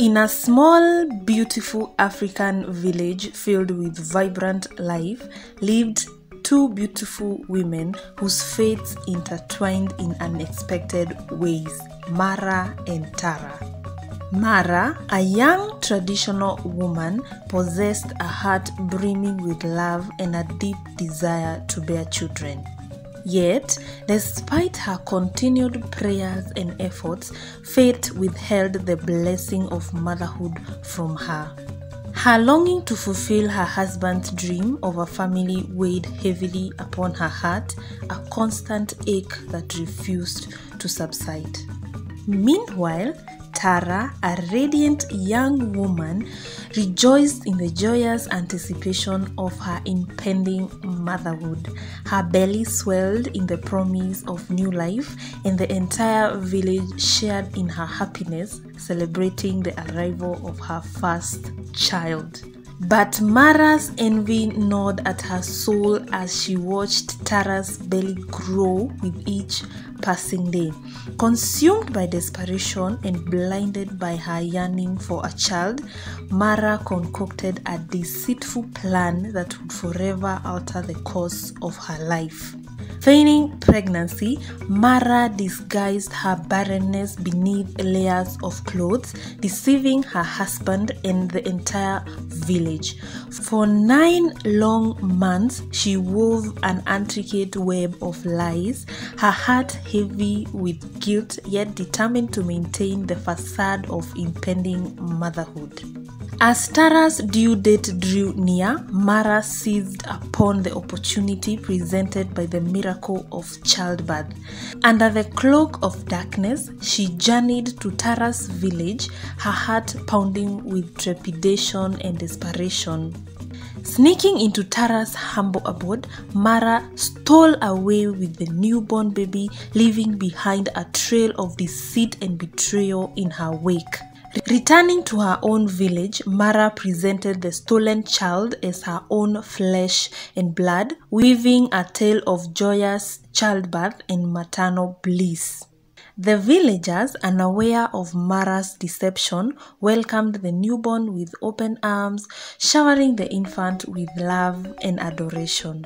In a small, beautiful African village filled with vibrant life lived two beautiful women whose fates intertwined in unexpected ways, Mara and Tara. Mara, a young traditional woman, possessed a heart brimming with love and a deep desire to bear children. Yet, despite her continued prayers and efforts, fate withheld the blessing of motherhood from her. Her longing to fulfill her husband's dream of a family weighed heavily upon her heart, a constant ache that refused to subside. Meanwhile, Tara, a radiant young woman, rejoiced in the joyous anticipation of her impending motherhood. Her belly swelled in the promise of new life, and the entire village shared in her happiness, celebrating the arrival of her first child. But Mara's envy gnawed at her soul as she watched Tara's belly grow with each passing day. Consumed by desperation and blinded by her yearning for a child, Mara concocted a deceitful plan that would forever alter the course of her life. Feigning pregnancy, Mara disguised her barrenness beneath layers of clothes, deceiving her husband and the entire village. For 9 long months, she wove an intricate web of lies, her heart heavy with guilt, yet determined to maintain the facade of impending motherhood. As Tara's due date drew near, Mara seized upon the opportunity presented by the miracle of childbirth. Under the cloak of darkness, she journeyed to Tara's village, her heart pounding with trepidation and desperation. Sneaking into Tara's humble abode, Mara stole away with the newborn baby, leaving behind a trail of deceit and betrayal in her wake. Returning to her own village, Mara presented the stolen child as her own flesh and blood, weaving a tale of joyous childbirth and maternal bliss. The villagers, unaware of Mara's deception, welcomed the newborn with open arms, showering the infant with love and adoration.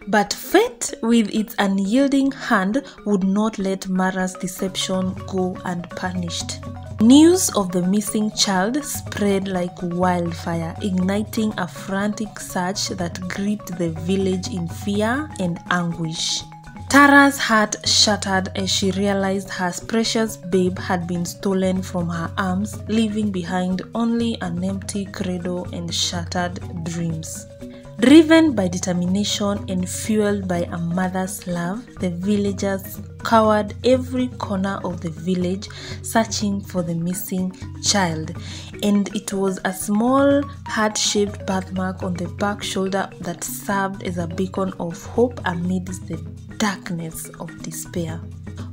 But fate, with its unyielding hand, would not let Mara's deception go unpunished. News of the missing child spread like wildfire, igniting a frantic search that gripped the village in fear and anguish. Tara's heart shattered as she realized her precious babe had been stolen from her arms, leaving behind only an empty cradle and shattered dreams. Driven by determination and fueled by a mother's love, the villagers scoured every corner of the village searching for the missing child, and it was a small heart-shaped birthmark on the back shoulder that served as a beacon of hope amidst the darkness of despair.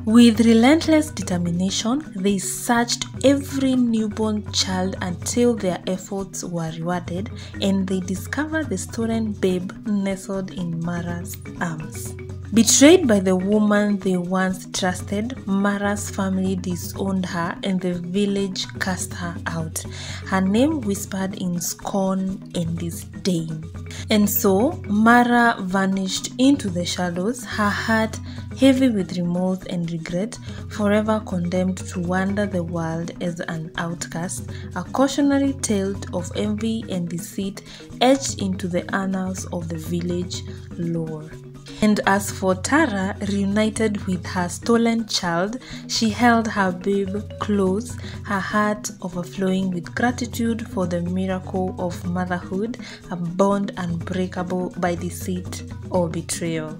With relentless determination, they searched every newborn child until their efforts were rewarded, and they discovered the stolen babe nestled in Mara's arms. Betrayed by the woman they once trusted, Mara's family disowned her and the village cast her out, her name whispered in scorn and disdain. And so, Mara vanished into the shadows, her heart heavy with remorse and regret, forever condemned to wander the world as an outcast, a cautionary tale of envy and deceit etched into the annals of the village lore. And as for Tara, reunited with her stolen child, she held her babe close, her heart overflowing with gratitude for the miracle of motherhood, a bond unbreakable by deceit or betrayal.